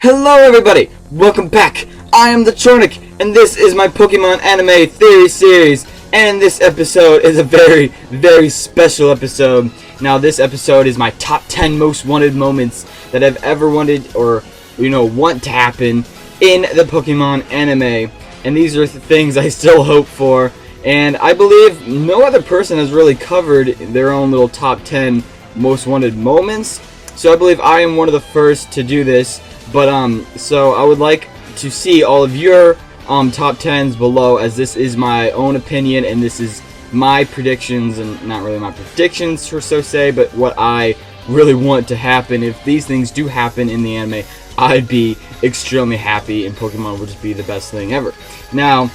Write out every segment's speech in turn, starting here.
Hello everybody, welcome back. I am the Chornik, and this is my Pokemon anime theory series. And this episode is a very, very special episode. Now this episode is my top 10 most wanted moments that I've ever wanted or, want to happen in the Pokemon anime. And these are the things I still hope for. And I believe no other person has really covered their own little top 10 most wanted moments. So I believe I am one of the first to do this. But so I would like to see all of your top 10s below, as this is my own opinion and this is my predictions, and not really my predictions per so say, but what I really want to happen. If these things do happen in the anime, I'd be extremely happy, and Pokemon would just be the best thing ever. Now,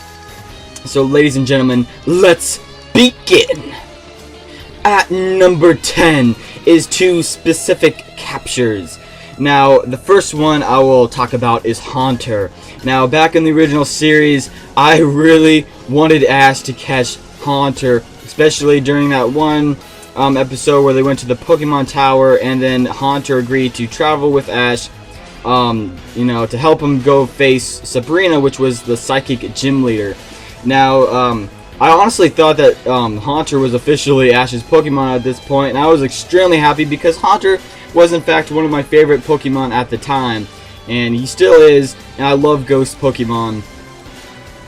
so ladies and gentlemen, let's begin. At number 10 is two specific captures. Now, the first one I will talk about is Haunter. Now, back in the original series, I really wanted Ash to catch Haunter, especially during that one episode where they went to the Pokemon Tower, and then Haunter agreed to travel with Ash, to help him go face Sabrina, which was the psychic gym leader. Now, I honestly thought that Haunter was officially Ash's Pokemon at this point, and I was extremely happy because Haunter was in fact one of my favorite Pokemon at the time, and he still is, and I love ghost Pokemon.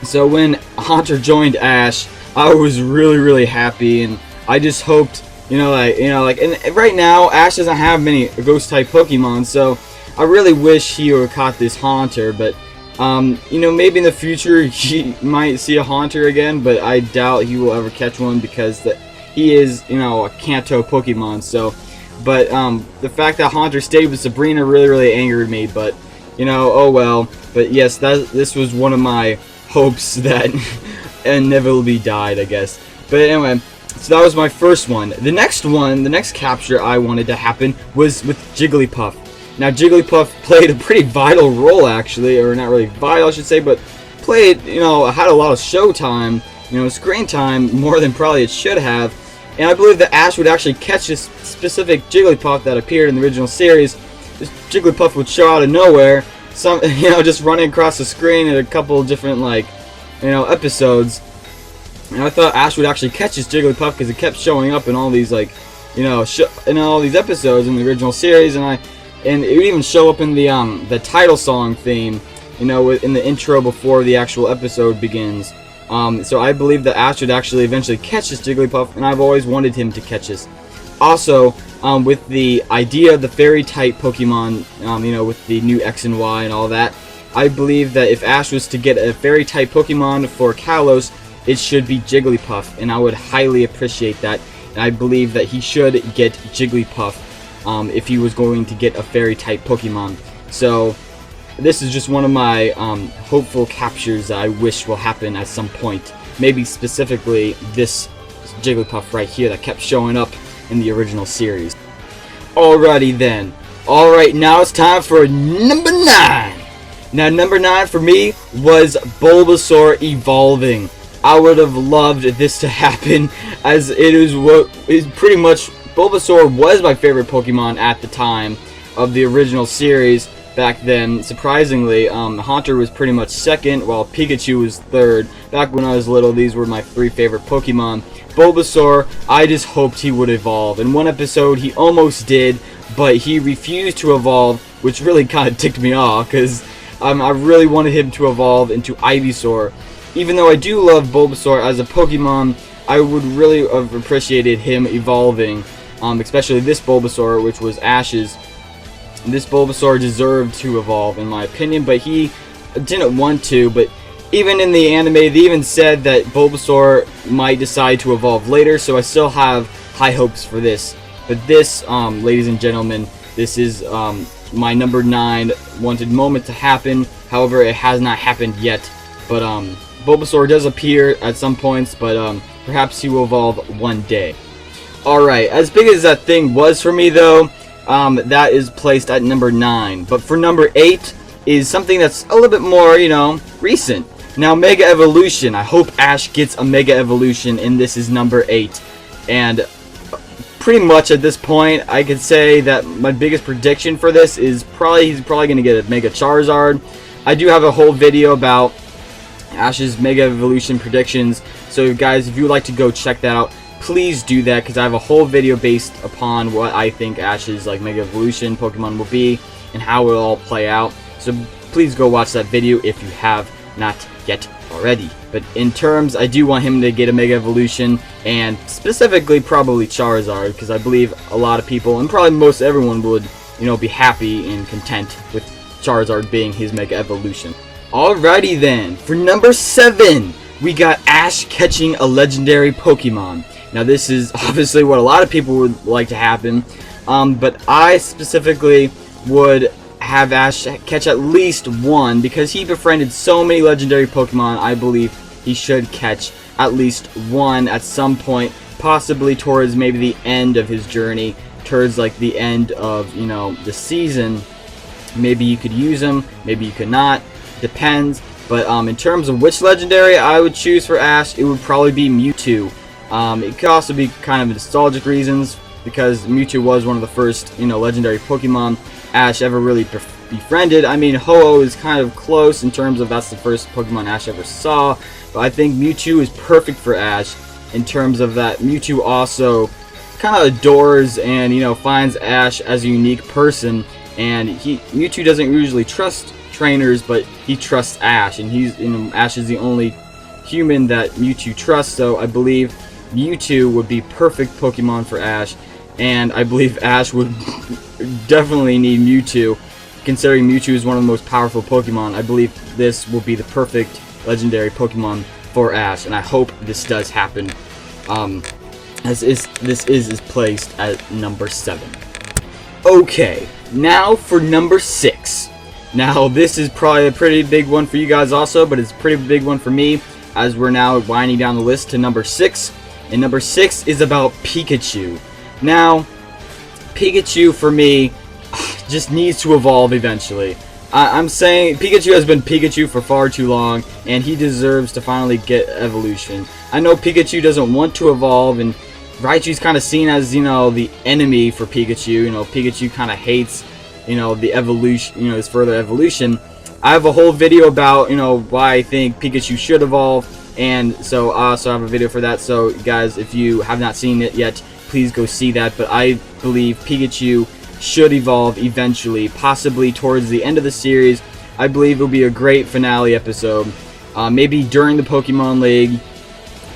So when Haunter joined Ash, I was really happy, and I just hoped, and right now Ash doesn't have many ghost type Pokemon, so I really wish he would have caught this Haunter. But maybe in the future he might see a Haunter again, but I doubt he will ever catch one because he is, a Kanto Pokemon. So, but the fact that Haunter stayed with Sabrina really angered me. But oh well. But yes, this was one of my hopes that inevitably died, I guess. But anyway, so that was my first one. The next capture I wanted to happen was with Jigglypuff. Now, Jigglypuff played a pretty vital role, actually, or not really vital, I should say, but played, had a lot of show time, screen time, more than probably it should have. And I believe that Ash would actually catch this specific Jigglypuff that appeared in the original series. This Jigglypuff would show out of nowhere, just running across the screen in a couple different, episodes. And I thought Ash would actually catch this Jigglypuff because it kept showing up in all these, in all these episodes in the original series, and it would even show up in the title song theme, in the intro before the actual episode begins. So I believe that Ash would actually eventually catch this Jigglypuff, and I've always wanted him to catch this. Also, with the idea of the fairy-type Pokemon, with the new X and Y and all that, I believe that if Ash was to get a fairy-type Pokemon for Kalos, it should be Jigglypuff, and I would highly appreciate that. And I believe that he should get Jigglypuff if he was going to get a fairy-type Pokemon. So this is just one of my hopeful captures that I wish will happen at some point. Maybe specifically this Jigglypuff right here that kept showing up in the original series. Alrighty then. Alright, now it's time for number 9. Now number 9 for me was Bulbasaur evolving. I would have loved this to happen, as it is what is pretty much Bulbasaur was my favorite Pokemon at the time of the original series. Back then, surprisingly, Haunter was pretty much second, while Pikachu was third. Back when I was little, these were my 3 favorite Pokemon. Bulbasaur, I just hoped he would evolve. In one episode, he almost did, but he refused to evolve, which really kind of ticked me off, because I really wanted him to evolve into Ivysaur. Even though I do love Bulbasaur as a Pokemon, I would really have appreciated him evolving, especially this Bulbasaur, which was Ash's. This Bulbasaur deserved to evolve, in my opinion, but he didn't want to. But even in the anime, they even said that Bulbasaur might decide to evolve later, so I still have high hopes for this. But this, ladies and gentlemen, this is my number 9 wanted moment to happen. However, it has not happened yet. But Bulbasaur does appear at some points, but perhaps he will evolve one day. Alright, as big as that thing was for me, though, that is placed at number 9. But for number 8 is something that's a little bit more, recent. Now, Mega Evolution. I hope Ash gets a Mega Evolution, and this is number 8. And pretty much at this point, I could say that my biggest prediction for this is he's probably going to get a Mega Charizard. I do have a whole video about Ash's Mega Evolution predictions, so guys, if you would like to go check that out, please do that, because I have a whole video based upon what I think Ash's Mega Evolution Pokemon will be and how it will all play out. So please go watch that video if you have not yet already. But in terms, I do want him to get a Mega Evolution, and specifically probably Charizard, because I believe a lot of people, and probably most everyone, would be happy and content with Charizard being his Mega Evolution. Alrighty then, for number 7, we got Ash catching a legendary Pokemon. Now this is obviously what a lot of people would like to happen, but I specifically would have Ash catch at least one, because he befriended so many legendary Pokemon. I believe he should catch at least one at some point, possibly towards maybe the end of his journey, towards the end of the season. Maybe you could use him, maybe you could not, depends. But in terms of which legendary I would choose for Ash, it would probably be Mewtwo. It could also be kind of nostalgic reasons, because Mewtwo was one of the first legendary Pokemon Ash ever really befriended. I mean, Ho-Oh is kind of close in terms of that's the first Pokemon Ash ever saw, but I think Mewtwo is perfect for Ash in terms of that Mewtwo also kind of adores and finds Ash as a unique person, and Mewtwo doesn't usually trust trainers, but he trusts Ash, and Ash is the only human that Mewtwo trusts. So I believe Mewtwo would be perfect Pokemon for Ash, and I believe Ash would definitely need Mewtwo, considering Mewtwo is one of the most powerful Pokemon. I believe this will be the perfect legendary Pokemon for Ash, and I hope this does happen, as this is placed at number 7. Okay, now for number 6. Now this is probably a pretty big one for you guys also, but it's a pretty big one for me, as we're now winding down the list to number 6. And number 6 is about Pikachu. Now, Pikachu for me just needs to evolve eventually. I'm saying Pikachu has been Pikachu for far too long, and he deserves to finally get evolution. I know Pikachu doesn't want to evolve, and Raichu's kind of seen as the enemy for Pikachu. Pikachu kind of hates the evolution, his further evolution. I have a whole video about why I think Pikachu should evolve, and so I also have a video for that. So guys, if you have not seen it yet, please go see that. But I believe Pikachu should evolve eventually, possibly towards the end of the series. I believe it will be a great finale episode. Maybe during the Pokemon League,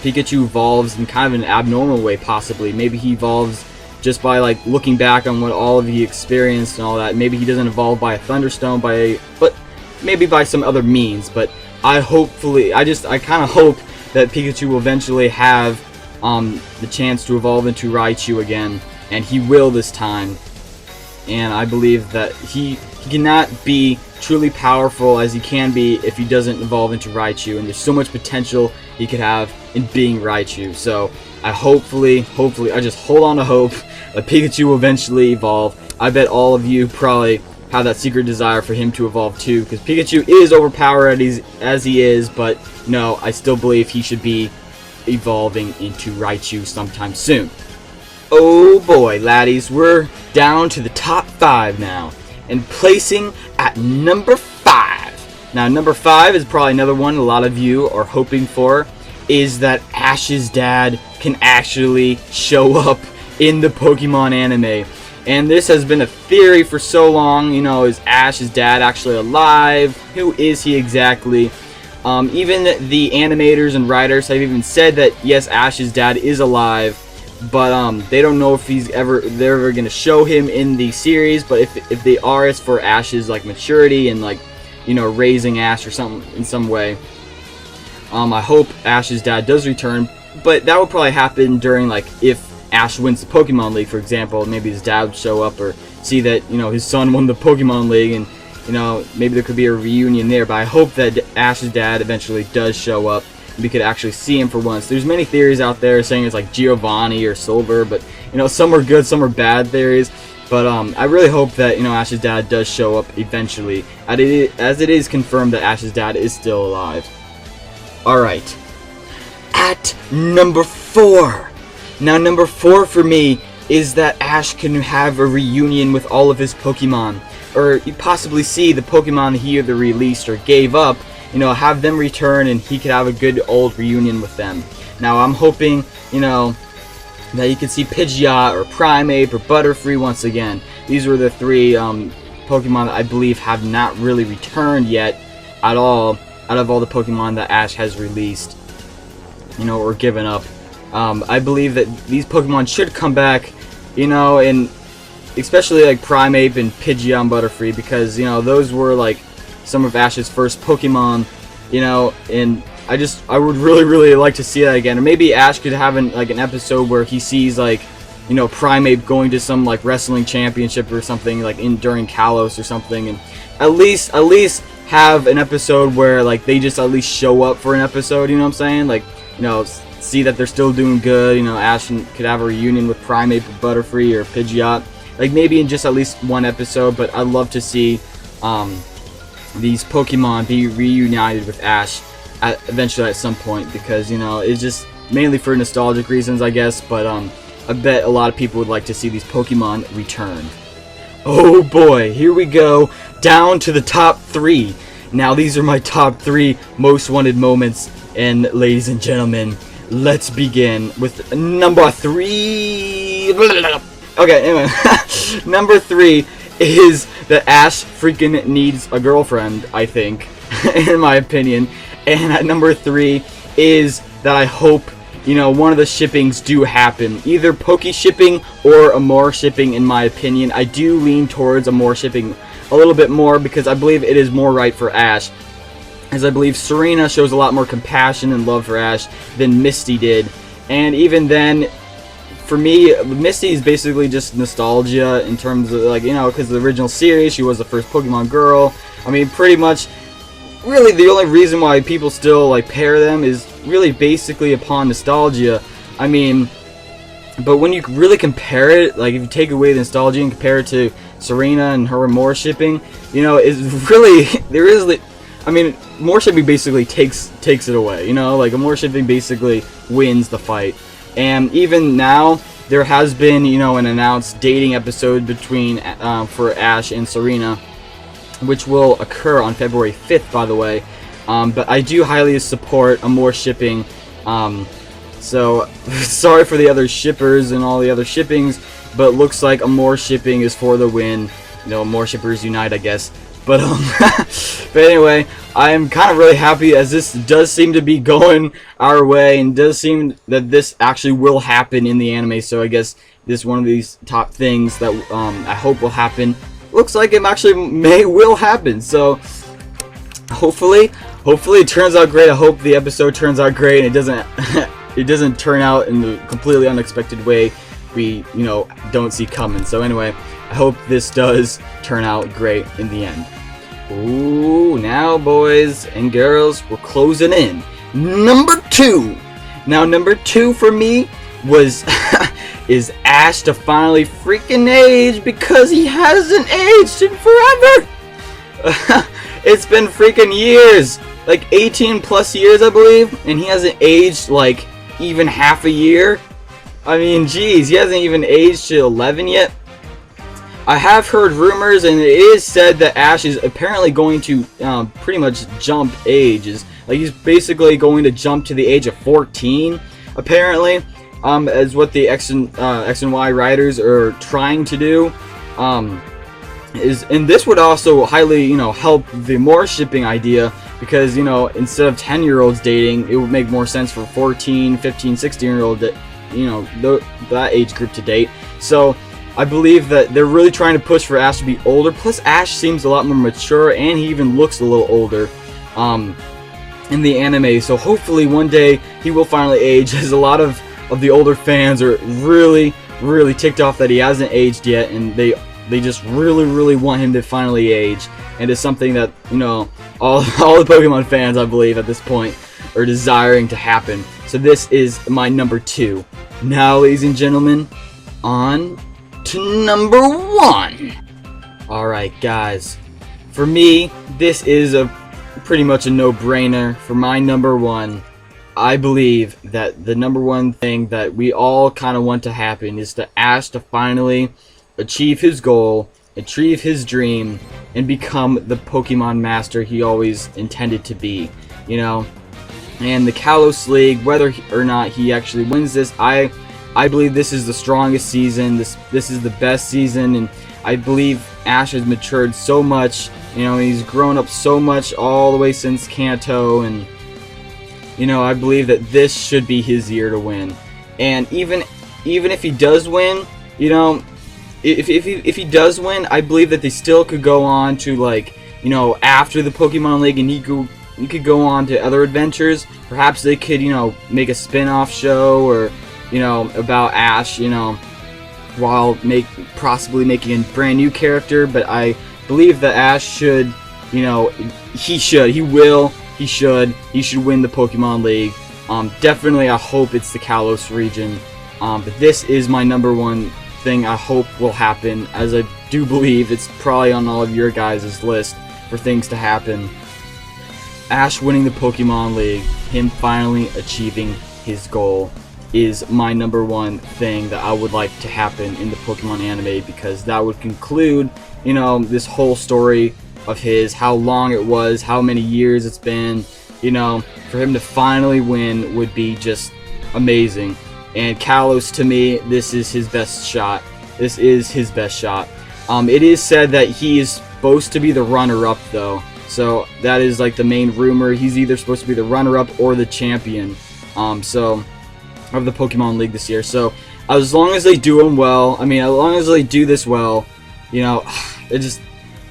Pikachu evolves in kind of an abnormal way, possibly. Maybe he evolves just by looking back on what all of he experienced and all that. Maybe he doesn't evolve by a Thunderstone, but maybe by some other means. But I kind of hope that Pikachu will eventually have the chance to evolve into Raichu again, and he will this time. And I believe that he cannot be truly powerful as he can be if he doesn't evolve into Raichu, and there's so much potential he could have in being Raichu. So I hopefully, I just hold on to hope that Pikachu will eventually evolve. I bet all of you probably have that secret desire for him to evolve too, because Pikachu is overpowered as he is, but no, I still believe he should be evolving into Raichu sometime soon. Oh boy, laddies, we're down to the top 5 now, and placing at number 5. Now, number 5 is probably another one a lot of you are hoping for, is that Ash's dad can actually show up in the Pokemon anime. And this has been a theory for so long, is Ash's dad actually alive? Who is he exactly? Even the animators and writers have even said that yes, Ash's dad is alive, but they don't know if they're ever gonna show him in the series. But if they are, it's for Ash's maturity and raising Ash or something in some way. I hope Ash's dad does return, but that would probably happen during if Ash wins the Pokemon League, for example. Maybe his dad would show up, or see that his son won the Pokemon League, and maybe there could be a reunion there. But I hope that Ash's dad eventually does show up, and we could actually see him for once. There's many theories out there saying it's Giovanni or Silver, but some are good, some are bad theories. But I really hope that Ash's dad does show up eventually, as it is confirmed that Ash's dad is still alive. Alright, at number 4. Now number 4 for me is that Ash can have a reunion with all of his Pokemon, or you possibly see the Pokemon he either released or gave up, have them return and he could have a good old reunion with them. Now I'm hoping, that you can see Pidgeot or Primeape or Butterfree once again. These were the three Pokemon that I believe have not really returned yet at all out of all the Pokemon that Ash has released, or given up. I believe that these Pokemon should come back, and especially like Primeape and Pidgeot and Butterfree, because those were like some of Ash's first Pokemon, and I would really like to see that again. Or maybe Ash could have an episode where he sees like Primeape going to some like wrestling championship or something, like during Kalos or something, and at least have an episode where like they just at least show up for an episode, you know what I'm saying? Like, see that they're still doing good, Ash could have a reunion with Primeape or Butterfree or Pidgeot, like maybe in just at least one episode. But I'd love to see these Pokemon be reunited with Ash eventually at some point, because it's just mainly for nostalgic reasons, I guess, but I bet a lot of people would like to see these Pokemon return. Oh boy, here we go, down to the top 3. Now these are my top 3 most wanted moments, and ladies and gentlemen, let's begin with number 3. Okay, anyway, number 3 is that Ash freaking needs a girlfriend, I think, in my opinion. And at number 3 is that I hope, one of the shippings do happen. Either Poke shipping or Amore shipping, in my opinion. I do lean towards Amore shipping a little bit more, because I believe it is more right for Ash, as I believe Serena shows a lot more compassion and love for Ash than Misty did. And even then, for me, Misty is basically just nostalgia in terms of, like, because the original series, she was the first Pokemon girl. I mean, pretty much, really the only reason why people still like pair them is really basically upon nostalgia. I mean, but when you really compare it, like if you take away the nostalgia and compare it to Serena and her Amore shipping, is really there is. I mean, Amore shipping basically takes it away. Like Amore shipping basically wins the fight. And even now, there has been an announced dating episode between for Ash and Serena, which will occur on February 5th, by the way. But I do highly support Amore shipping. So, sorry for the other shippers and all the other shippings, but looks like Amore shipping is for the win. Amore shippers unite, I guess. But, but anyway, I am kind of really happy, as this does seem to be going our way, and does seem that this actually will happen in the anime. So I guess this is one of these top things that I hope will happen. Looks like it actually will happen. So hopefully it turns out great. I hope the episode turns out great and it doesn't turn out in the completely unexpected way we don't see coming. So anyway, I hope this does turn out great in the end. Ooh, now boys and girls, we're closing in. Number 2. Now number 2 for me was is Ash to finally freaking age, because he hasn't aged in forever. It's been freaking years, like 18 plus years I believe, and he hasn't aged like even half a year. I mean, geez, he hasn't even aged to 11 yet. I have heard rumors, and it is said that Ash is apparently going to pretty much jump ages. Like, he's basically going to jump to the age of 14, apparently, as what the X and Y writers are trying to do. And this would also highly, help the Amore shipping idea, because, instead of 10-year-olds dating, it would make more sense for 14, 15, 16-year-old, that age group to date. So I believe that they're really trying to push for Ash to be older. Plus, Ash seems a lot more mature, and he even looks a little older in the anime. So hopefully one day he will finally age, as a lot of the older fans are really ticked off that he hasn't aged yet, and they just really want him to finally age. And it's something that, all the Pokemon fans, I believe, at this point are desiring to happen. So this is my number 2. Now, ladies and gentlemen, on to number 1. Alright guys, for me, this is pretty much a no-brainer. For my number 1, I believe that the number one thing that we all kind of want to happen is to Ash to finally achieve his goal, achieve his dream, and become the Pokemon master he always intended to be, you know. And the Kalos League, whether or not he actually wins this, I believe this is the strongest season. This is the best season, and I believe Ash has matured so much. You know, he's grown up so much all the way since Kanto, and you know, I believe that this should be his year to win. And even if he does win, you know, if he does win, I believe that they still could go on to, like, you know, after the Pokemon League, and he could go on to other adventures. Perhaps they could, you know, make a spin-off show, or, you know, about Ash, you know, while possibly making a brand new character. But I believe that Ash should, you know, he should win the Pokemon League. Definitely, I hope it's the Kalos region. But this is my number one thing I hope will happen, as I do believe it's probably on all of your guys' list for things to happen. Ash winning the Pokemon League, him finally achieving his goal, is my number one thing that I would like to happen in the Pokemon anime, because that would conclude, you know, this whole story of his, how long it was, how many years it's been. You know, for him to finally win would be just amazing. And Kalos, to me, this is his best shot. This is his best shot. It is said that he is supposed to be the runner-up, though. So that is like the main rumor. He's either supposed to be the runner-up or the champion, so of the Pokemon League this year. So as long as they do him well, I mean, as long as they do this well, you know,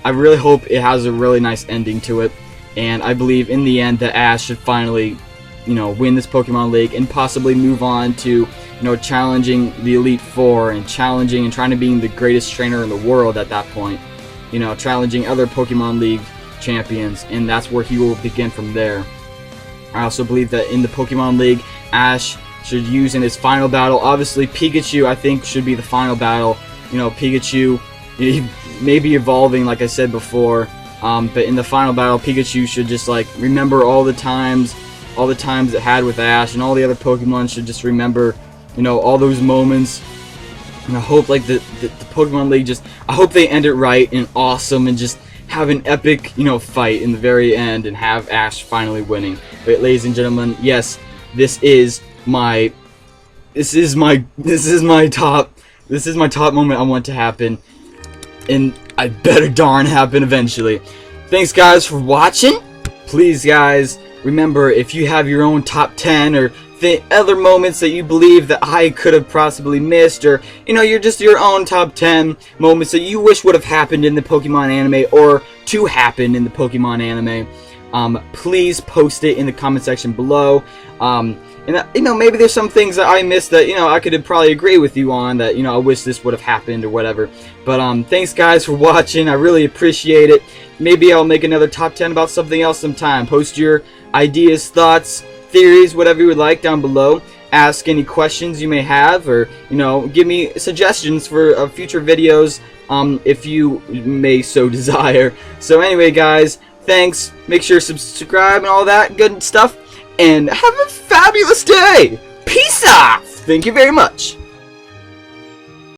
I really hope it has a really nice ending to it. And I believe in the end that Ash should finally, you know, win this Pokemon League and possibly move on to, you know, challenging the Elite Four and challenging and trying to be the greatest trainer in the world at that point. You know, challenging other Pokemon League champions, and that's where he will begin from there. I also believe that in the Pokemon League, Ash should use in his final battle, obviously Pikachu, I think, should be the final battle. You know, Pikachu, he may be evolving, like I said before, but in the final battle, Pikachu should just, like, remember all the times it had with Ash, and all the other Pokemon should just remember, you know, all those moments. And I hope, like, the Pokemon League I hope they end it right and awesome, and just have an epic, you know, fight in the very end, and have Ash finally winning. But ladies and gentlemen, yes, this is my top moment I want to happen, and I better darn happen eventually. Thanks guys for watching. Please guys, remember, if you have your own top 10 or other moments that you believe that I could have possibly missed, or, you know, you're just your own top 10 moments that you wish would have happened in the Pokemon anime, or to happen in the Pokemon anime, please post it in the comment section below. And you know, maybe there's some things that I missed that, you know, I could probably agree with you on, that, you know, I wish this would have happened or whatever. But thanks guys for watching. I really appreciate it. Maybe I'll make another top 10 about something else sometime. Post your ideas, thoughts, theories, whatever you would like down below. Ask any questions you may have, or, you know, give me suggestions for future videos, if you may so desire. So anyway guys, thanks. Make sure to subscribe and all that good stuff, and have a fabulous day. Peace out. Thank you very much.